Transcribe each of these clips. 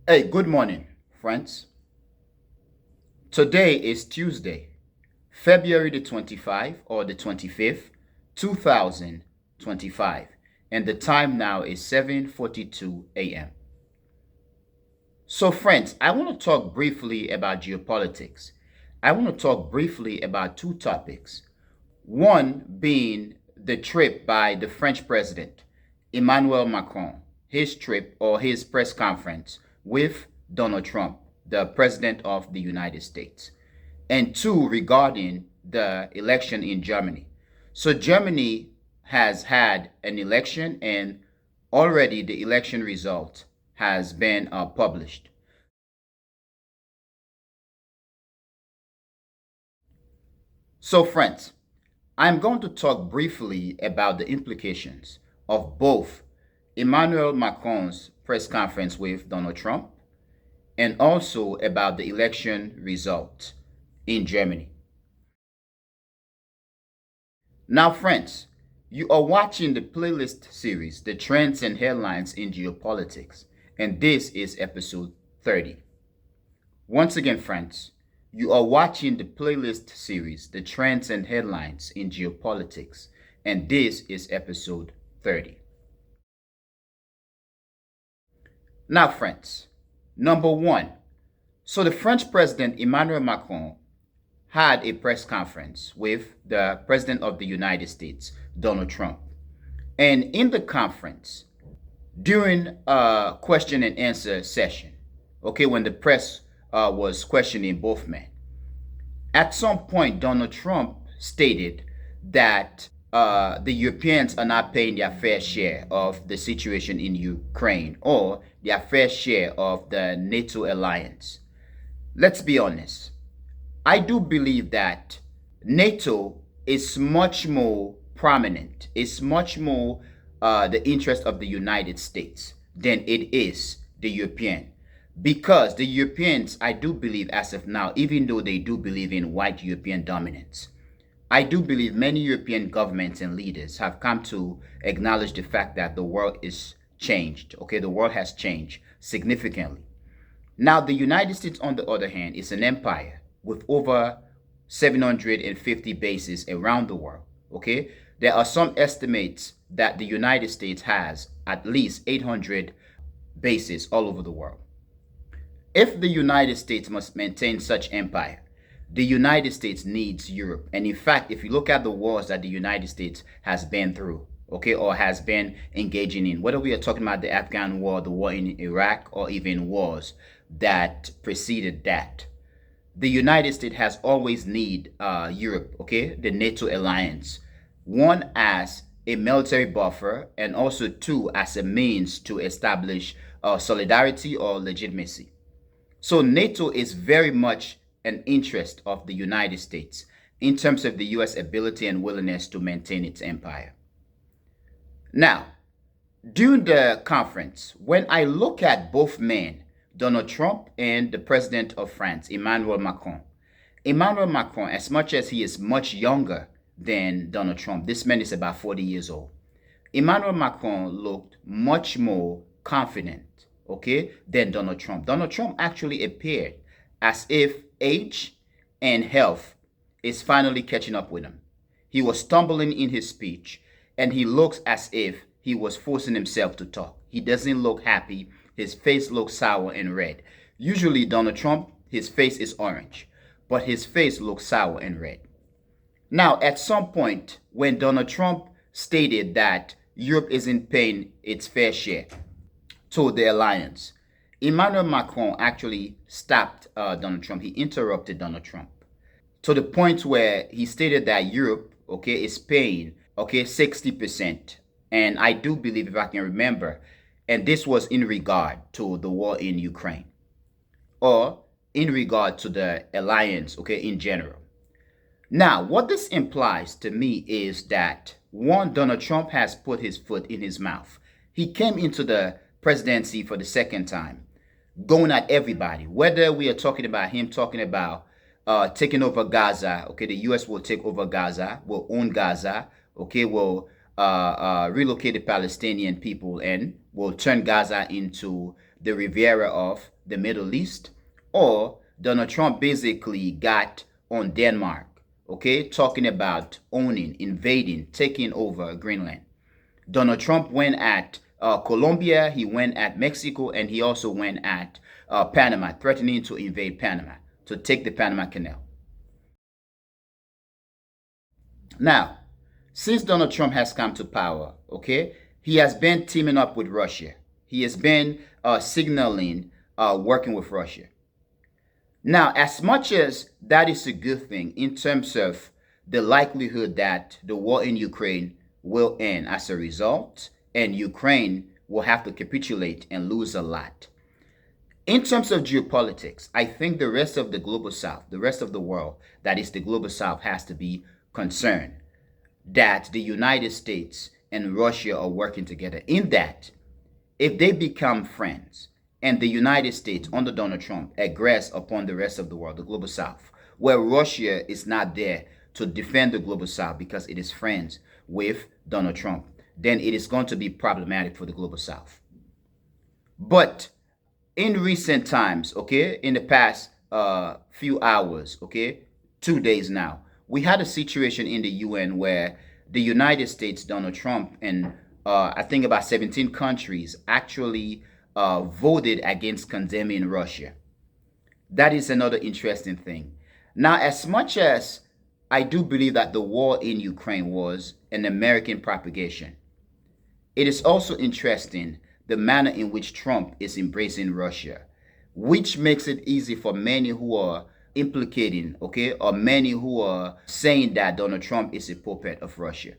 Hey, good morning, friends. Today is Tuesday, February the 25th or the 25th, 2025, and the time now is 7:42 a.m. So, friends, I want to talk briefly about geopolitics. I want to talk briefly about two topics. One being the trip by the French president, Emmanuel Macron, his trip or his press conference with Donald Trump, the president of the United States. And two, regarding the election in Germany. So, Germany has had an election, and already the election result has been published. So, friends, I'm going to talk briefly about the implications of both Emmanuel Macron's press conference with Donald Trump and also about the election result in Germany. Now, friends, you are watching the playlist series, The Trends and Headlines in Geopolitics, and this is episode 30. Once again, friends, you are watching the playlist series, The Trends and Headlines in Geopolitics, and this is episode 30. Now, friends, number one. So, the French president Emmanuel Macron had a press conference with the president of the United States, Donald Trump. And in the conference, during a question and answer session, okay, when the press was questioning both men, at some point, Donald Trump stated that the Europeans are not paying their fair share of the situation in Ukraine or their fair share of the NATO alliance. Let's be honest. I do believe that NATO is much more prominent, it's much more the interest of the United States than it is the European. Because the Europeans, I do believe as of now, even though they do believe in white European dominance, I do believe many European governments and leaders have come to acknowledge the fact that the world is changed. Okay, the world has changed significantly. Now, the United States, on the other hand, is an empire with over 750 bases around the world. Okay, there are some estimates that the United States has at least 800 bases all over the world. If the United States must maintain such empire, the United States needs Europe. And in fact, if you look at the wars that the United States has been through, okay, or has been engaging in, whether we are talking about the Afghan war, the war in Iraq, or even wars that preceded that, the United States has always need Europe, okay, the NATO alliance, one as a military buffer, and also two as a means to establish solidarity or legitimacy. So NATO is very much an interest of the United States in terms of the US ability and willingness to maintain its empire. Now, during the conference, when I look at both men, Donald Trump and the president of France, Emmanuel Macron, as much as he is much younger than Donald Trump, this man is about 40 years old. Emmanuel Macron looked much more confident, okay, than Donald Trump. Donald Trump actually appeared as if age and health is finally catching up with him. He was stumbling in his speech, and he looks as if he was forcing himself to talk. He doesn't look happy. His face looks sour and red. Usually, Donald Trump, his face is orange, but his face looks sour and red. Now, at some point, when Donald Trump stated that Europe isn't paying its fair share to the alliance, Emmanuel Macron actually stopped Donald Trump. He interrupted Donald Trump to the point where he stated that Europe, okay, is paying, okay, 60%. And I do believe, if I can remember, and this was in regard to the war in Ukraine or in regard to the alliance, okay, in general. Now, what this implies to me is that one, Donald Trump has put his foot in his mouth. He came into the presidency for the second time, going at everybody, whether we are talking about him talking about taking over Gaza, okay, the U.S. will take over Gaza, will own Gaza, okay, will relocate the Palestinian people and will turn Gaza into the Riviera of the Middle East, or Donald Trump basically got on Denmark, okay, talking about owning, invading, taking over Greenland. Donald Trump went at Colombia, he went at Mexico, and he also went at Panama, threatening to invade Panama, to take the Panama Canal. Now, since Donald Trump has come to power, okay, he has been teaming up with Russia. He has been signaling working with Russia. Now, as much as that is a good thing in terms of the likelihood that the war in Ukraine will end as a result, and Ukraine will have to capitulate and lose a lot. In terms of geopolitics, I think the rest of the global south, the rest of the world, that is the global south, has to be concerned that the United States and Russia are working together. In that, if they become friends and the United States under Donald Trump aggress upon the rest of the world, the global south, where Russia is not there to defend the global south because it is friends with Donald Trump, then it is going to be problematic for the global south. But in recent times, okay, in the past few hours, okay, 2 days now, we had a situation in the UN where the United States, Donald Trump, and I think about 17 countries actually voted against condemning Russia. That is another interesting thing. Now, as much as I do believe that the war in Ukraine was an American propagation, it is also interesting the manner in which Trump is embracing Russia, which makes it easy for many who are implicating, okay, or many who are saying that Donald Trump is a puppet of Russia.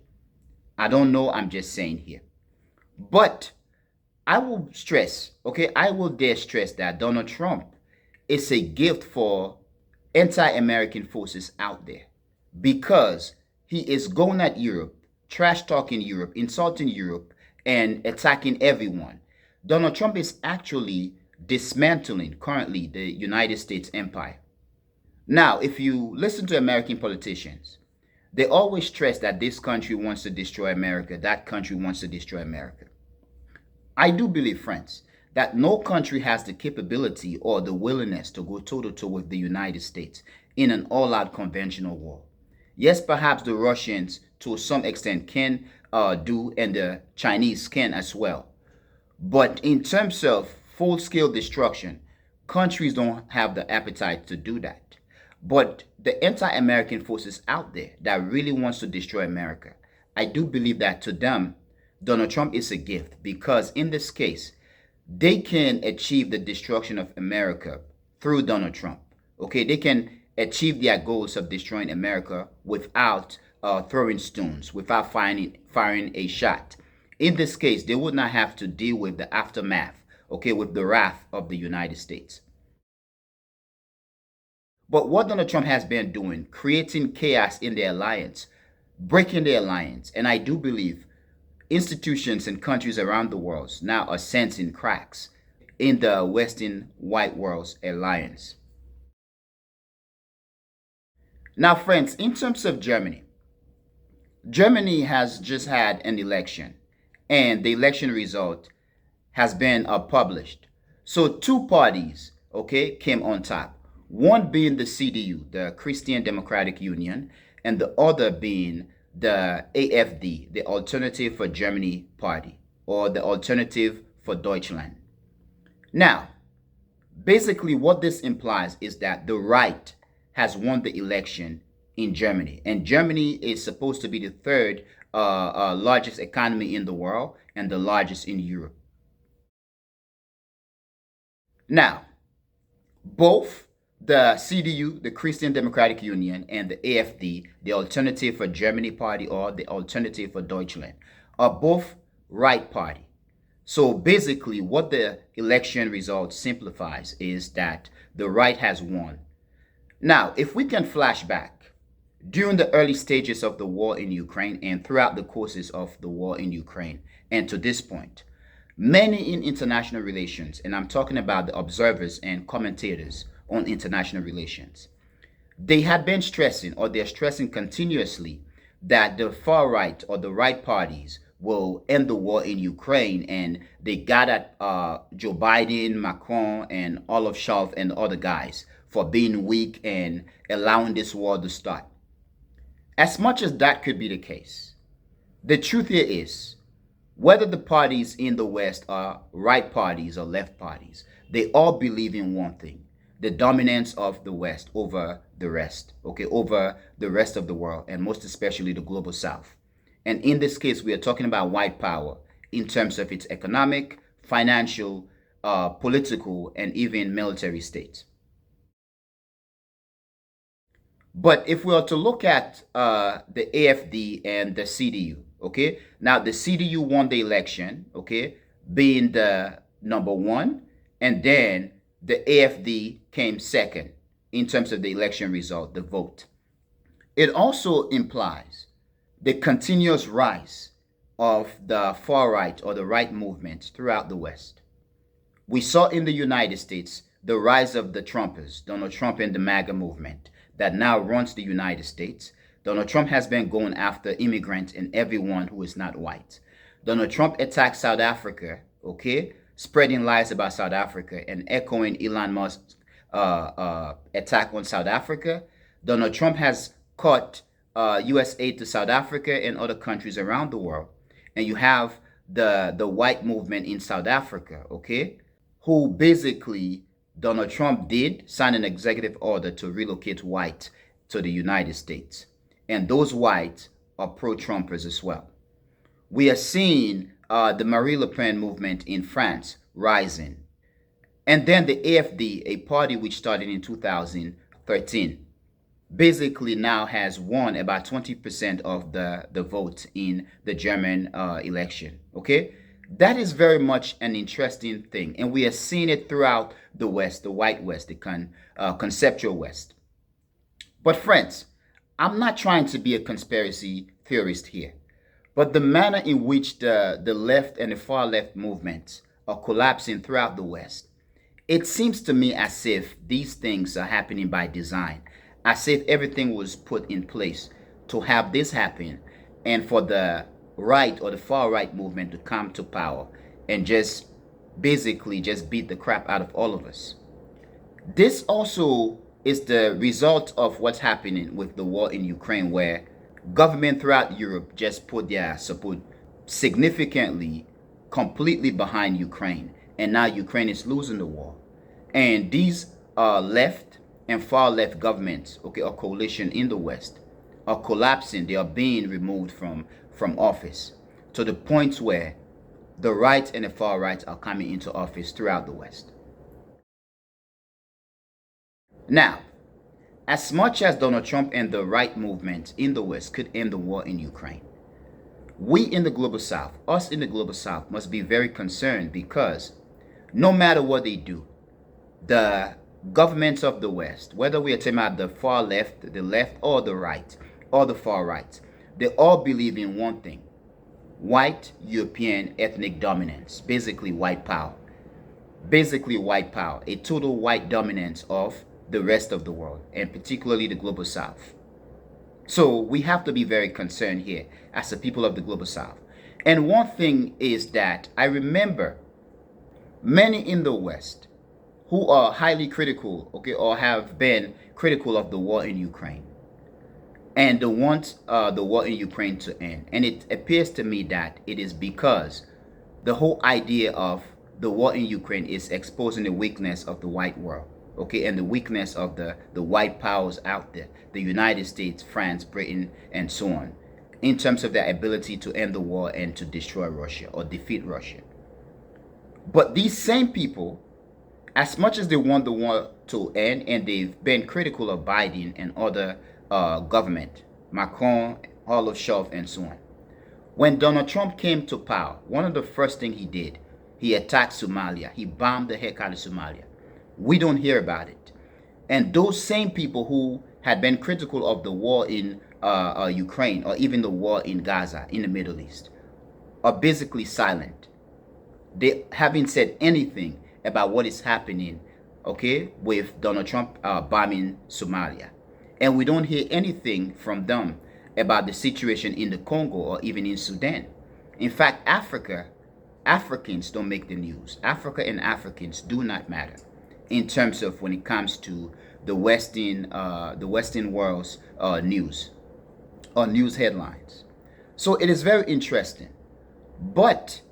I don't know, I'm just saying here. But I will stress, okay, I will dare stress that Donald Trump is a gift for anti-American forces out there because he is going at Europe, trash talking Europe, insulting Europe, and attacking everyone. Donald Trump is actually dismantling currently the United States empire. Now, if you listen to American politicians, they always stress that this country wants to destroy America, that country wants to destroy America. I do believe, friends, that no country has the capability or the willingness to go toe-to-toe with the United States in an all-out conventional war. Yes, perhaps the Russians, to some extent, can do, and the Chinese can as well. But in terms of full-scale destruction, countries don't have the appetite to do that. But the anti-American forces out there that really wants to destroy America, I do believe that to them, Donald Trump is a gift because in this case, they can achieve the destruction of America through Donald Trump. Okay, they can achieve their goals of destroying America without throwing stones, without firing a shot. In this case, they would not have to deal with the aftermath, okay, with the wrath of the United States. But what Donald Trump has been doing, creating chaos in the alliance, breaking the alliance, and I do believe institutions and countries around the world now are sensing cracks in the Western white world's alliance. Now, friends, in terms of Germany, Germany has just had an election, and the election result has been published. So two parties, okay, came on top. One being the CDU, the Christian Democratic Union, and the other being the AfD, the Alternative for Germany Party, or the Alternative for Deutschland. Now, basically what this implies is that the right has won the election in Germany. And Germany is supposed to be the third largest economy in the world and the largest in Europe. Now, both the CDU, the Christian Democratic Union, and the AfD, the Alternative for Germany Party or the Alternative for Deutschland, are both right party. So basically what the election result simplifies is that the right has won. Now, if we can flash back, during the early stages of the war in Ukraine and throughout the courses of the war in Ukraine and to this point, many in international relations, and I'm talking about the observers and commentators on international relations, they had been stressing, or they're stressing continuously, that the far right or the right parties will end the war in Ukraine, and they got at Joe Biden, Macron, and Olaf Scholz and other guys for being weak and allowing this war to start. As much as that could be the case, the truth here is, whether the parties in the West are right parties or left parties, they all believe in one thing: the dominance of the West over the rest, okay, over the rest of the world, and most especially the global South. And in this case, we are talking about white power in terms of its economic, financial, political, and even military states. But if we are to look at the AFD and the CDU, okay, now the CDU won the election, okay, being the number one, and then the AFD came second in terms of the election result, the vote. It also implies the continuous rise of the far right or the right movement throughout the West. We saw in the United States the rise of the Trumpers, Donald Trump and the MAGA movement that now runs the United States. Donald Trump has been going after immigrants and everyone who is not white. Donald Trump attacked South Africa, okay, spreading lies about South Africa and echoing Elon Musk's attack on South Africa. Donald Trump has cut U.S. aid to South Africa and other countries around the world. And you have the white movement in South Africa, okay, who basically Donald Trump did sign an executive order to relocate white to the United States. And those whites are pro-Trumpers as well. We are seeing the Marine Le Pen movement in France rising. And then the AFD, a party which started in 2013, basically now has won about 20% of the vote in the German election. Okay? That is very much an interesting thing. And we are seeing it throughout the West, the white West, the conceptual West. But friends, I'm not trying to be a conspiracy theorist here. But the manner in which the left and the far left movements are collapsing throughout the West, it seems to me as if these things are happening by design, as if everything was put in place to have this happen and for the right or the far right movement to come to power and just basically just beat the crap out of all of us. This also is the result of what's happening with the war in Ukraine, where government throughout Europe just put their support significantly, completely behind Ukraine. And now Ukraine is losing the war. And these left and far left governments, okay, or coalition in the West are collapsing. They are being removed from office to the point where the right and the far right are coming into office throughout the West. Now, as much as Donald Trump and the right movement in the West could end the war in Ukraine, we in the global South, us in the global South, must be very concerned, because no matter what they do, the governments of the West, whether we are talking about the far left, the left, or the right, or the far right, they all believe in one thing: white European ethnic dominance, basically white power. Basically white power, a total white dominance of the rest of the world, and particularly the global South. So we have to be very concerned here as the people of the global South. And one thing is that I remember many in the West who are highly critical, okay, or have been critical of the war in Ukraine, and they want the war in Ukraine to end. And it appears to me that it is because the whole idea of the war in Ukraine is exposing the weakness of the white world, okay, and the weakness of the white powers out there, the United States, France, Britain, and so on, in terms of their ability to end the war and to destroy Russia or defeat Russia. But these same people, as much as they want the war to end, and they've been critical of Biden and other government, Macron, Olaf Scholz, and so on, when Donald Trump came to power, one of the first things he did, he attacked Somalia. He bombed the heck out of Somalia. We don't hear about it. And those same people who had been critical of the war in Ukraine, or even the war in Gaza, in the Middle East, are basically silent. They haven't said anything about what is happening, okay, with Donald Trump bombing Somalia. And we don't hear anything from them about the situation in the Congo or even in Sudan. In fact, Africans don't make the news. Africa and Africans do not matter in terms of when it comes to the Western world's news or news headlines. So it is very interesting. But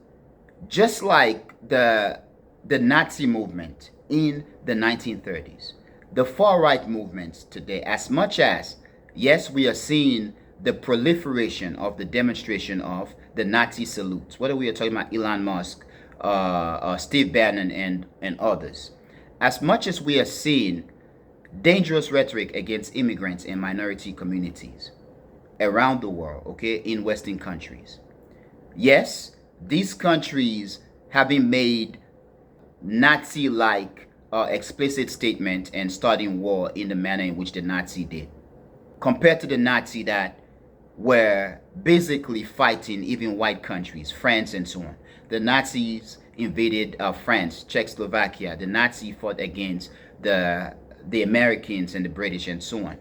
just like the Nazi movement in the 1930s, the far right movements today, as much as yes, we are seeing the proliferation of the demonstration of the Nazi salutes, whether we are talking about Elon Musk, Steve Bannon, and others, as much as we are seeing dangerous rhetoric against immigrants and minority communities around the world, okay, in Western countries. Yes, these countries have been made Nazi-like explicit statement and starting war in the manner in which the Nazi did, compared to the Nazi that were basically fighting even white countries, France and so on. The Nazis invaded France, Czechoslovakia. The Nazi fought against the Americans and the British and so on.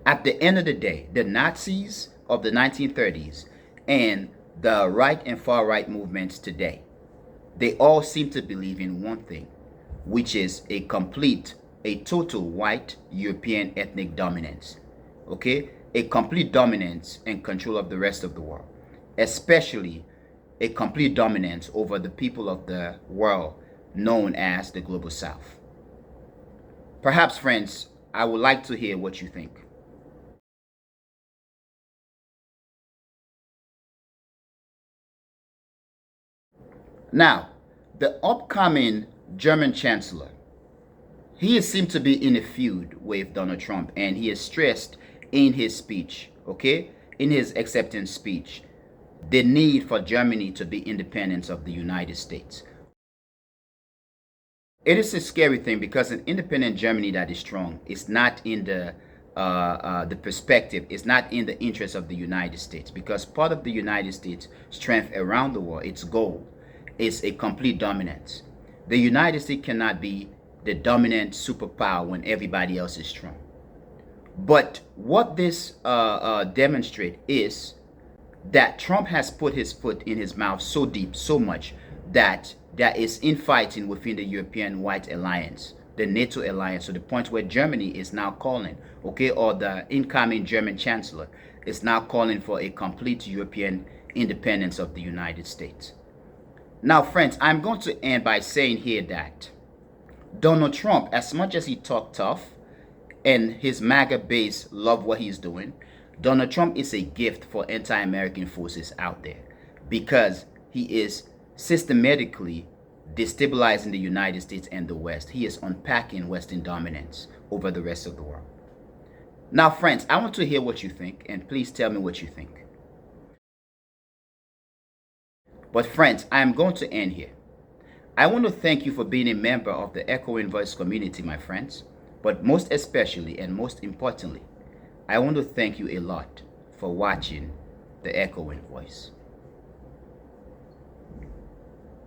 At the end of the day, the Nazis of the 1930s and the right and far right movements today, they all seem to believe in one thing, which is a total white European ethnic dominance. Okay? A complete dominance and control of the rest of the world, especially a complete dominance over the people of the world known as the Global South. Perhaps, friends, I would like to hear what you think. Now, the upcoming German Chancellor, he seemed to be in a feud with Donald Trump, and he has stressed in his speech, okay, in his acceptance speech, the need for Germany to be independent of the United States. It is a scary thing because an independent Germany that is strong is not in the perspective, is not in the interest of the United States, because part of the United States' strength around the world, its goal, is a complete dominance. The United States cannot be the dominant superpower when everybody else is strong. But what this demonstrates is that Trump has put his foot in his mouth so deep, so much, that there is infighting within the European White Alliance, the NATO alliance, to the point where Germany is now calling, okay, or the incoming German Chancellor is now calling for a complete European independence of the United States. Now, friends, I'm going to end by saying here that Donald Trump, as much as he talked tough and his MAGA base love what he's doing, Donald Trump is a gift for anti-American forces out there because he is systematically destabilizing the United States and the West. He is unpacking Western dominance over the rest of the world. Now, friends, I want to hear what you think, and please tell me what you think. But friends, I am going to end here. I want to thank you for being a member of the Echoing Voice community, my friends. But most especially and most importantly, I want to thank you a lot for watching the Echoing Voice.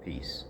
Peace.